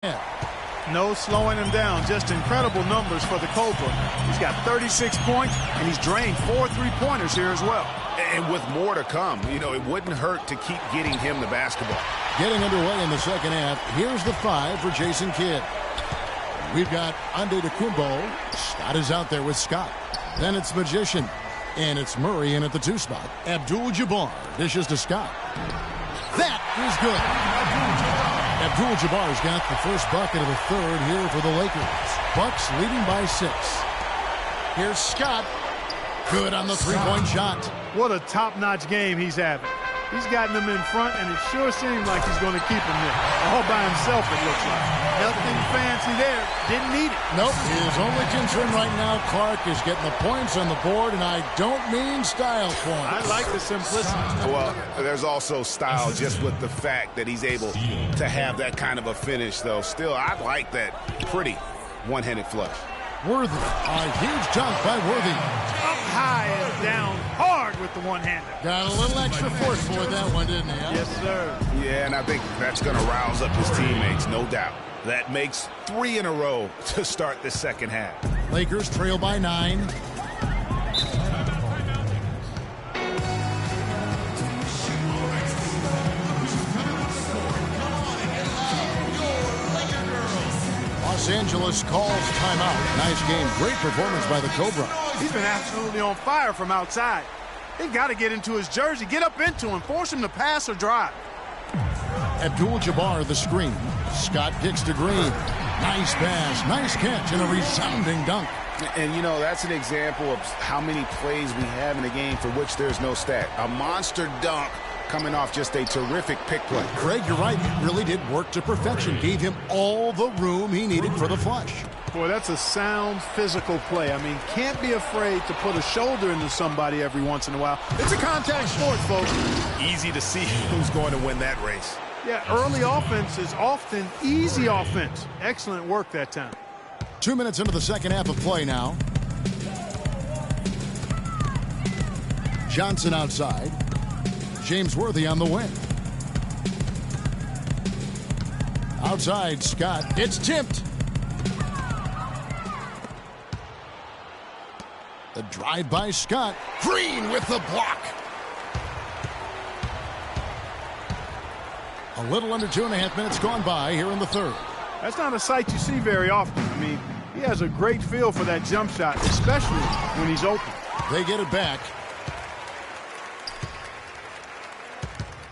No slowing him down. Just incredible numbers for the Cobra. He's got 36 points, and he's drained 4 3-pointers here as well. And with more to come, you know, it wouldn't hurt to keep getting him the basketball. Getting underway in the second half. Here's the 5 for Jason Kidd. We've got Antetokounmpo. Scott is out there with Scott. Then it's Magician. And it's Murray in at the 2 spot. Abdul-Jabbar dishes to Scott. That is good. Abdul-Jabbar's got the first bucket of the third here for the Lakers. Bucks leading by 6. Here's Scott. Good on the 3-point shot. What a top-notch game he's having. He's gotten them in front, and it sure seems like he's going to keep them there. All by himself, it looks like. Nothing fancy there. Didn't need it. Nope. His only concern right now, Clark, is getting the points on the board, and I don't mean style points. I like the simplicity. Well, there's also style just with the fact that he's able to have that kind of a finish, though. Still, I like that pretty one-handed flush. Worthy. A huge dunk by Worthy. Up high and down hard with the one-hander. Got a little extra force for that one, didn't he? Huh? Yes, sir. Yeah, and I think that's going to rouse up his teammates, no doubt. That makes 3 in a row to start the second half. Lakers trail by 9. Los Angeles calls timeout. Nice game. Great performance by the Cobra. He's been absolutely on fire from outside. They got to get into his jersey, get up into him, force him to pass or drive. Abdul-Jabbar the screen. Scott kicks to Green. Nice pass, nice catch, and a resounding dunk. And, you know, that's an example of how many plays we have in a game for which there's no stat. A monster dunk coming off just a terrific pick play. Greg, you're right. It really did work to perfection. Gave him all the room he needed for the flush. Boy, that's a sound physical play. I mean, can't be afraid to put a shoulder into somebody every once in a while. It's a contact sport, folks. Easy to see who's going to win that race. Yeah, early offense is often easy offense. Excellent work that time. 2 minutes into the second half of play now. Johnson outside. James Worthy on the wing. Outside, Scott. It's tipped. The drive by Scott. Green with the block. A little under 2.5 minutes gone by here in the third. That's not a sight you see very often. I mean, he has a great feel for that jump shot, especially when he's open. They get it back.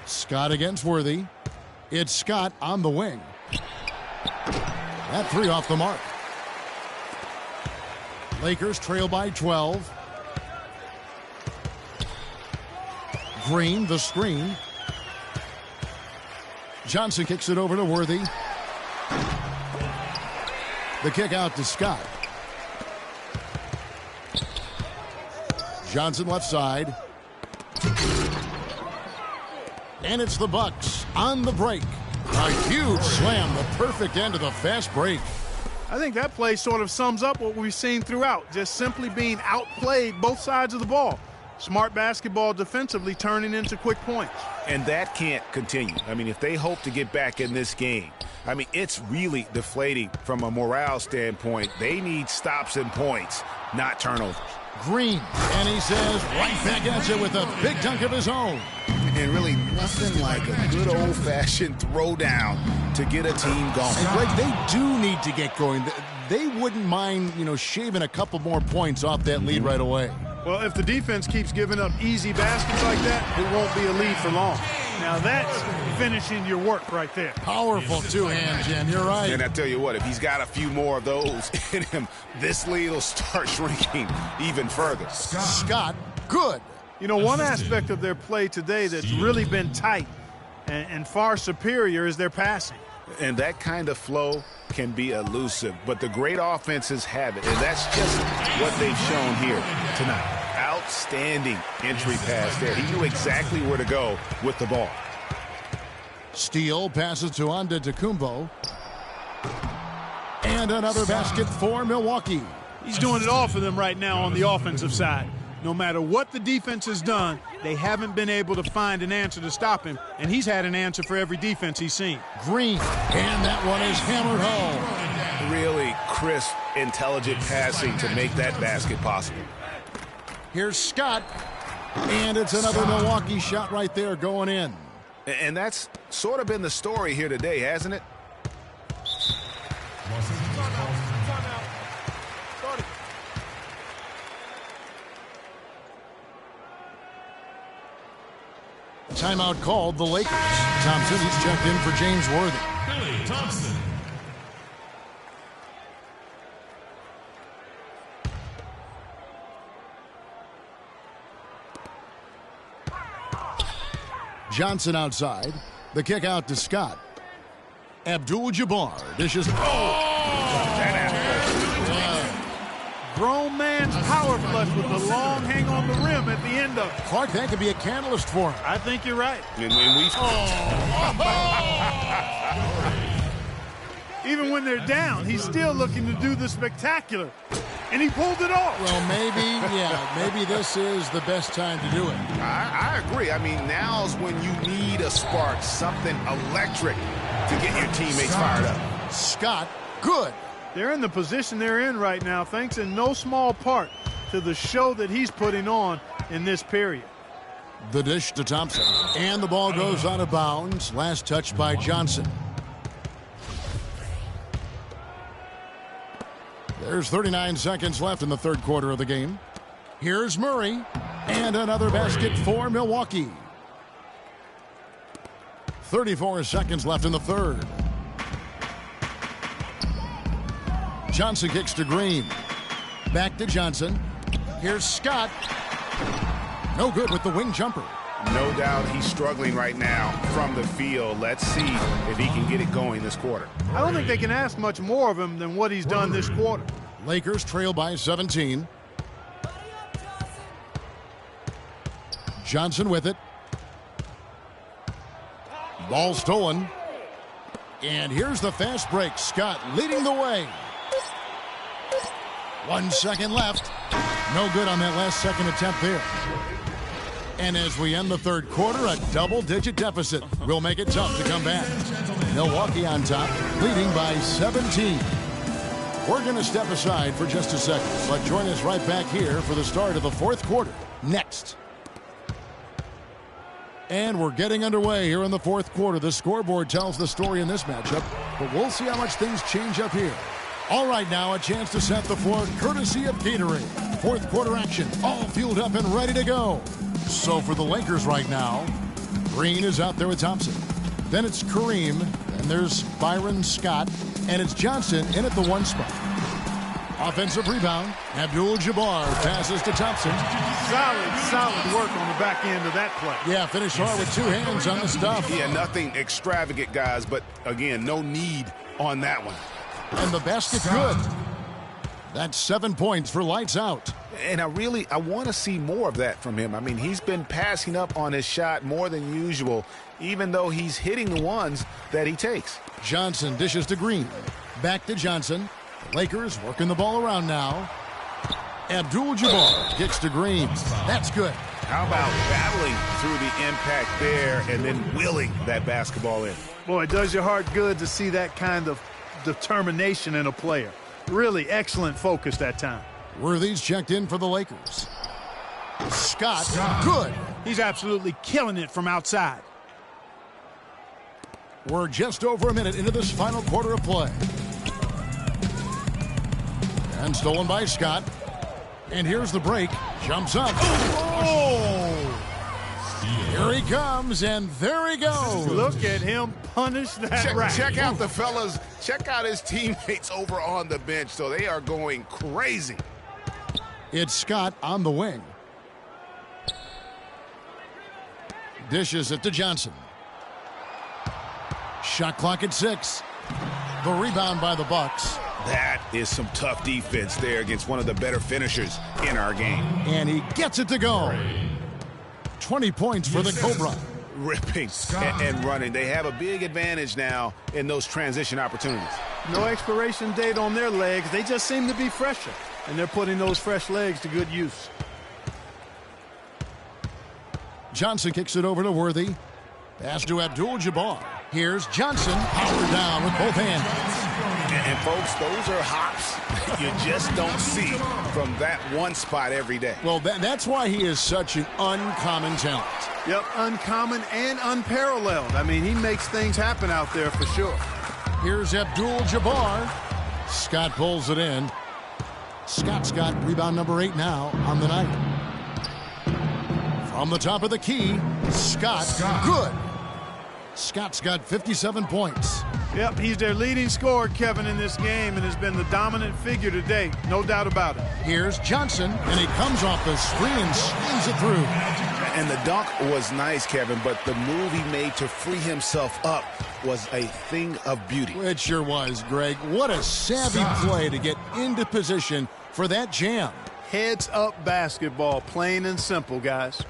Scott against Worthy. It's Scott on the wing. That 3 off the mark. Lakers trail by 12. Green, the screen. Johnson kicks it over to Worthy. The kick out to Scott. Johnson left side. And it's the Bucks on the break. A huge slam, the perfect end of the fast break. I think that play sort of sums up what we've seen throughout. Just simply being outplayed both sides of the ball. Smart basketball defensively turning into quick points. And that can't continue. I mean, if they hope to get back in this game, I mean, it's really deflating from a morale standpoint. They need stops and points, not turnovers. Green, and he says right back at you with a big dunk of his own. And really nothing like a good old-fashioned throwdown to get a team going. And Greg, they do need to get going. They wouldn't mind, shaving a couple more points off that lead right away. Well, if the defense keeps giving up easy baskets like that, it won't be a lead for long. Now that's finishing your work right there. Powerful two-hand jam, you're right. And I tell you what, if he's got a few more of those in him, this lead will start shrinking even further. Scott, good. One aspect of their play today that's really been tight and far superior is their passing. And that kind of flow can be elusive, but the great offenses have it, and that's just what they've shown here tonight. Outstanding entry pass there. He knew exactly where to go with the ball. Steele passes to Antetokounmpo. And another basket for Milwaukee. He's doing it all for them right now on the offensive side. No matter what the defense has done, They haven't been able to find an answer to stop him, and he's had an answer for every defense he's seen. Green, and that one is hammered home. Really crisp, intelligent passing to make that basket possible. Here's Scott, and it's another Milwaukee shot right there going in. And that's sort of been the story here today, hasn't it? Timeout called the Lakers. Thompson, he's checked in for James Worthy. Billy Thompson. Johnson outside. The kick out to Scott. Abdul-Jabbar dishes. Grown man's power flush with the long hang on the rim at the end of it. Clark, that could be a catalyst for him. I think you're right. And Even when they're down, he's still looking to do the spectacular. And he pulled it off. Well, maybe this is the best time to do it. I agree. I mean, now's when you need a spark, something electric to get your teammates fired up. Scott, good. They're in the position they're in right now, thanks in no small part to the show that he's putting on in this period. The dish to Thompson. And the ball goes out of bounds. Last touch by Johnson. There's 39 seconds left in the third quarter of the game. Here's Murray. And another basket for Milwaukee. 34 seconds left in the third. Johnson kicks to Green. Back to Johnson. Here's Scott. No good with the wing jumper. No doubt he's struggling right now from the field. Let's see if he can get it going this quarter. I don't think they can ask much more of him than what he's done this quarter. Lakers trail by 17. Johnson with it. Ball stolen. And here's the fast break. Scott leading the way. 1 second left. No good on that last second attempt there. And as we end the third quarter, a double-digit deficit will make it tough to come back. Milwaukee on top, leading by 17. We're going to step aside for just a second, but join us right back here for the start of the fourth quarter next. And we're getting underway here in the fourth quarter. The scoreboard tells the story in this matchup, but we'll see how much things change up here. All right, now a chance to set the floor courtesy of Gatorade. Fourth quarter action, all fueled up and ready to go. So for the Lakers right now, Green is out there with Thompson. Then it's Kareem, and there's Byron Scott, and it's Johnson in at the one spot. Offensive rebound, Abdul-Jabbar passes to Thompson. Solid work on the back end of that play. Yeah, finish hard with two hands on the stuff. Yeah, nothing extravagant, guys, but again, no need on that one. And the basket good. That's 7 points for lights out. And I want to see more of that from him. I mean, he's been passing up on his shot more than usual, even though he's hitting the ones that he takes. Johnson dishes to Green. Back to Johnson. Lakers working the ball around now. Abdul-Jabbar kicks to Green. That's good. How about battling through the impact there and then willing that basketball in? Boy, it does your heart good to see that kind of determination in a player. Really excellent focus that time. Worthy's checked in for the Lakers. Scott, good. He's absolutely killing it from outside. We're just over a minute into this final quarter of play. And stolen by Scott. And here's the break. Jumps up. Oh! Here he comes, and there he goes. Look at him punish that rack. Check out the fellas. Check out his teammates over on the bench. So they are going crazy. It's Scott on the wing. Dishes it to Johnson. Shot clock at 6. The rebound by the Bucks. That is some tough defense there against one of the better finishers in our game. And he gets it to go. 20 points for the Cobra. Ripping and running. They have a big advantage now in those transition opportunities. No expiration date on their legs. They just seem to be fresher. And they're putting those fresh legs to good use. Johnson kicks it over to Worthy. Pass to Abdul-Jabbar. Here's Johnson. Powered down with both hands. And folks, those are hops you just don't see from that one spot every day. Well, that's why he is such an uncommon talent. Yep, uncommon and unparalleled. I mean, he makes things happen out there for sure. Here's Abdul-Jabbar. Scott pulls it in. Scott's got rebound number 8 now on the night. From the top of the key, Scott. Good. Scott's got 57 points. Yep, he's their leading scorer, Kevin, in this game, and has been the dominant figure today. No doubt about it. Here's Johnson, and he comes off the screen and slams it through. And the dunk was nice, Kevin, but the move he made to free himself up was a thing of beauty. It sure was, Greg. What a savvy play to get into position for that jam. Heads up basketball, plain and simple, guys.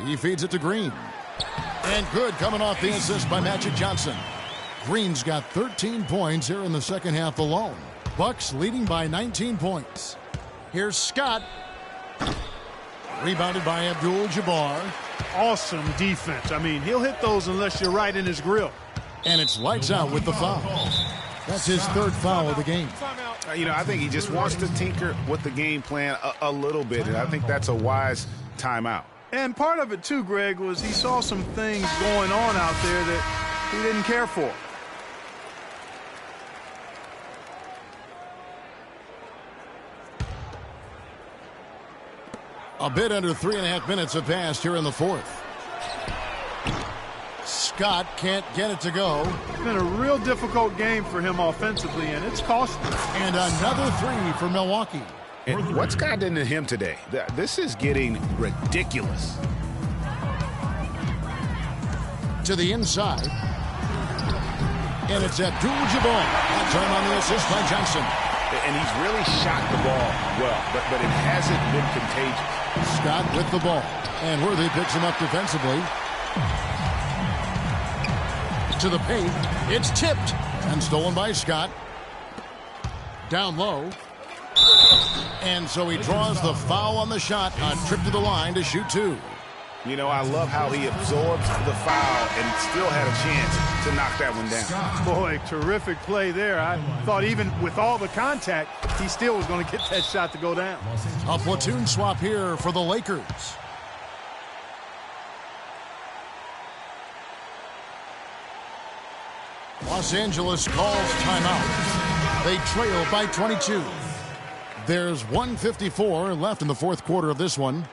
He feeds it to Green. And good, coming off the assist by Magic Johnson. Green's got 13 points here in the second half alone. Bucks leading by 19 points. Here's Scott. Rebounded by Abdul-Jabbar. Awesome defense. I mean, he'll hit those unless you're right in his grill. And it's lights out with the foul. That's his third foul of the game. You know, I think he just wants to tinker with the game plan a little bit, and I think that's a wise timeout. And part of it, too, Greg, was he saw some things going on out there that he didn't care for. A bit under 3.5 minutes have passed here in the fourth. Scott can't get it to go. It's been a real difficult game for him offensively, and it's costly. And another three for Milwaukee. And what's gotten into him today? This is getting ridiculous. To the inside. And it's Abdul-Jabbar. That time on the assist by Johnson. And he's really shot the ball well, but it hasn't been contagious. Scott with the ball. And Worthy picks him up defensively. To the paint. It's tipped. And stolen by Scott. Down low. And so he draws the foul on the shot. A trip to the line to shoot 2. You know, I love how he absorbs the foul and still had a chance to knock that one down. Boy, terrific play there. I thought even with all the contact, he still was going to get that shot to go down. A platoon swap here for the Lakers. Los Angeles calls timeout. They trail by 22. There's 1:54 left in the fourth quarter of this one.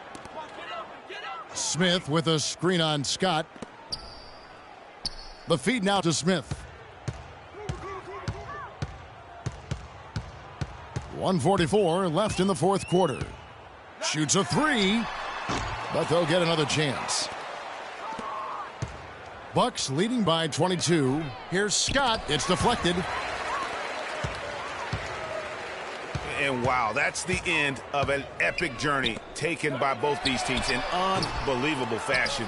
Smith with a screen on Scott. The feed now to Smith. 1:44 left in the fourth quarter. Shoots a three, but they'll get another chance. Bucks leading by 22. Here's Scott. It's deflected. And wow, that's the end of an epic journey taken by both these teams in unbelievable fashion.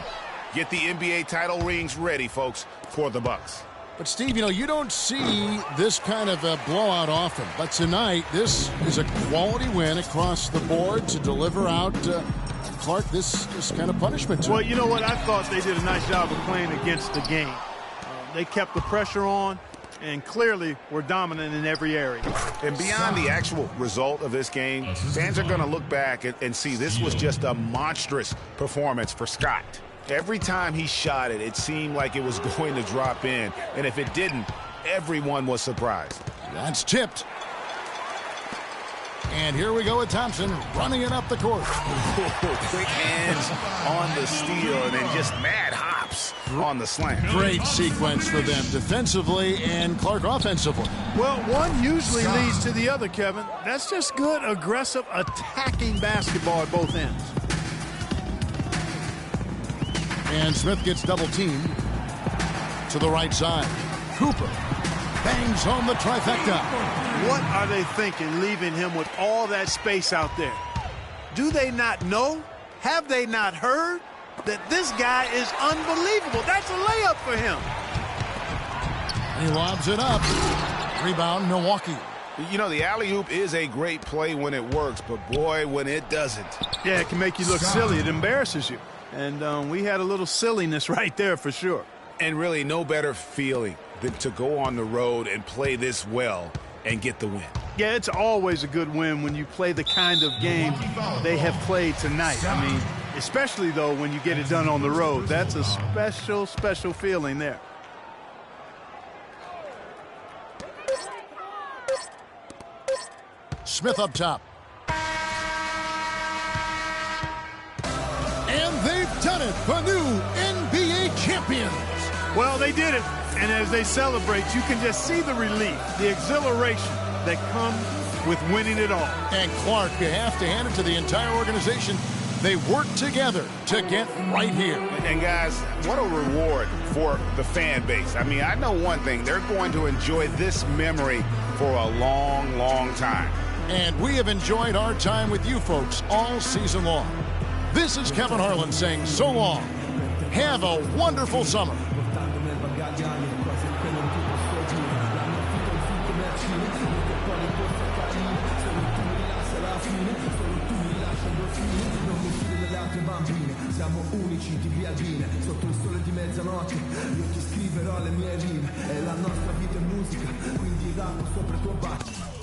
Get the NBA title rings ready, folks, for the Bucks. But, Steve, you know, you don't see this kind of a blowout often. But tonight, this is a quality win across the board to deliver out, Clark, this kind of punishment to Well, him. you know what? I thought they did a nice job of playing against the game. They kept the pressure on and clearly were dominant in every area. And beyond the actual result of this game, fans are going to look back and see this was just a monstrous performance for Scott. Every time he shot it, it seemed like it was going to drop in. And if it didn't, everyone was surprised. That's tipped. And here we go with Thompson running it up the court. Quick hands on the steal and then just mad hops on the slam. Great sequence for them defensively and Clark offensively. Well, one usually leads to the other, Kevin. That's just good, aggressive, attacking basketball at both ends. And Smith gets double-teamed to the right side. Cooper bangs home the trifecta. What are they thinking, leaving him with all that space out there? Do they not know? Have they not heard that this guy is unbelievable? That's a layup for him. He lobs it up. Rebound, Milwaukee. You know, the alley-oop is a great play when it works, but boy, when it doesn't. Yeah, it can make you look silly. It embarrasses you. And we had a little silliness right there for sure. And really no better feeling than to go on the road and play this well and get the win. Yeah, it's always a good win when you play the kind of game they have played tonight. I mean, especially, though, when you get it done on the road. That's a special, special feeling there. Smith up top. And they've done it, the new NBA champions. Well, they did it. And as they celebrate, you can just see the relief, the exhilaration that comes with winning it all. And Clark, you have to hand it to the entire organization. They worked together to get right here. And guys, what a reward for the fan base. I mean, I know one thing. They're going to enjoy this memory for a long, long time. And we have enjoyed our time with you folks all season long. This is Kevin Harlan saying so long. Have a wonderful summer. Siamo unici, TV albine, sotto il sole di mezzanotte. Io ti scriverò le mie rime, è la nostra vita e musica, quindi rappo sopra il tuo bacio.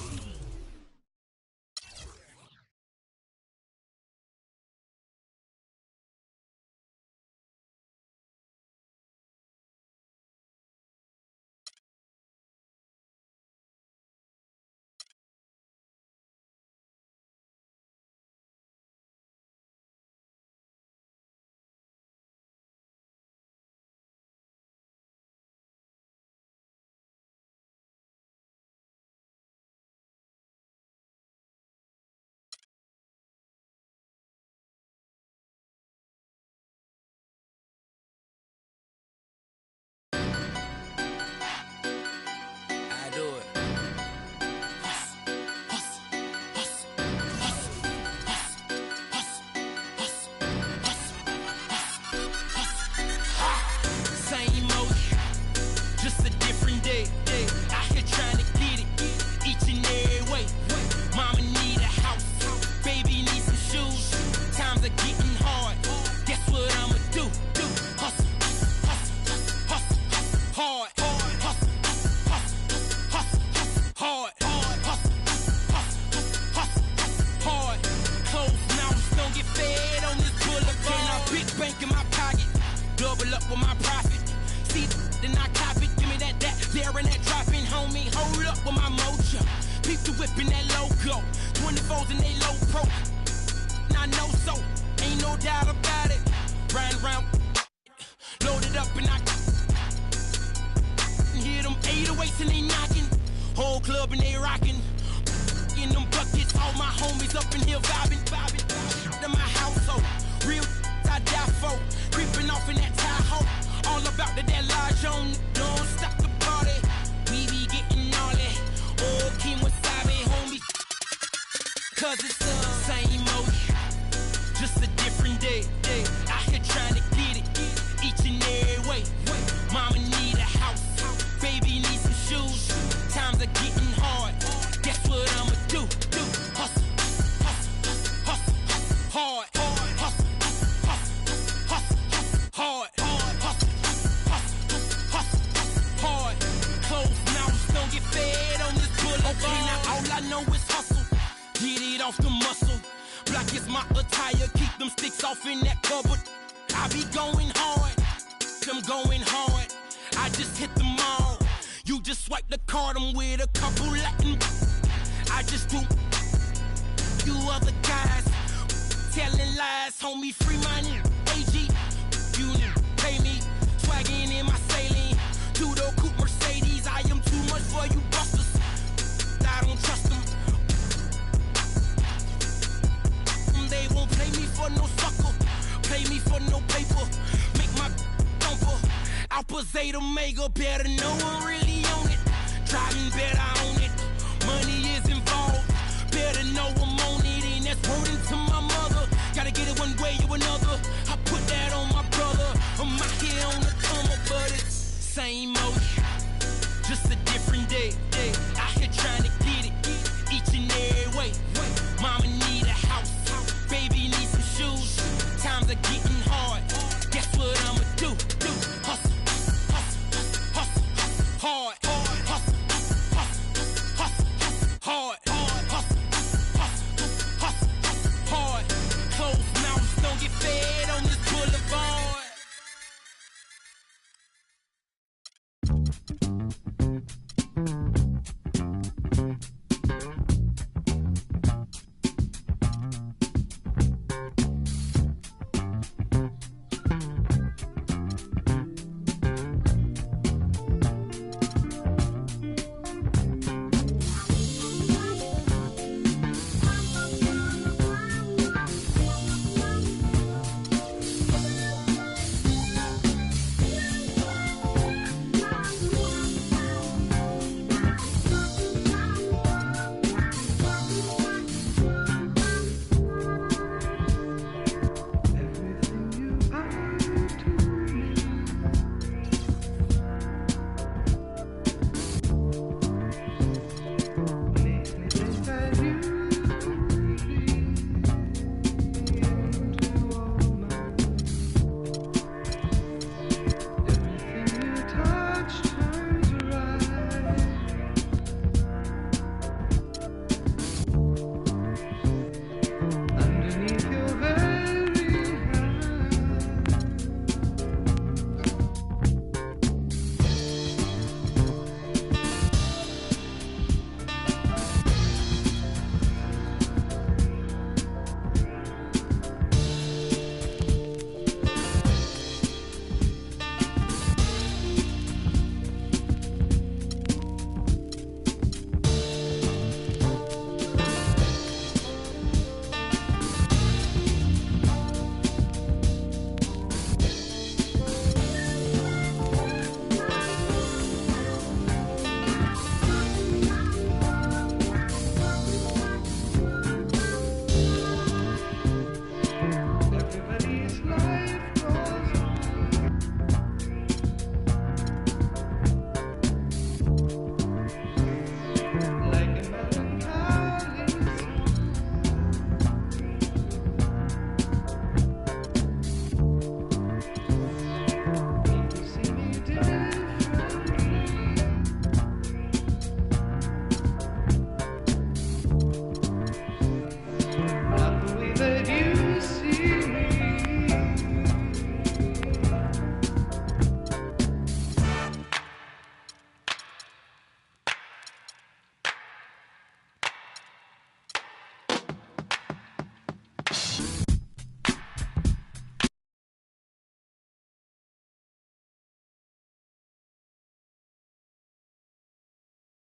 Alpha, Zeta, Omega, better no one really own it. Driving better on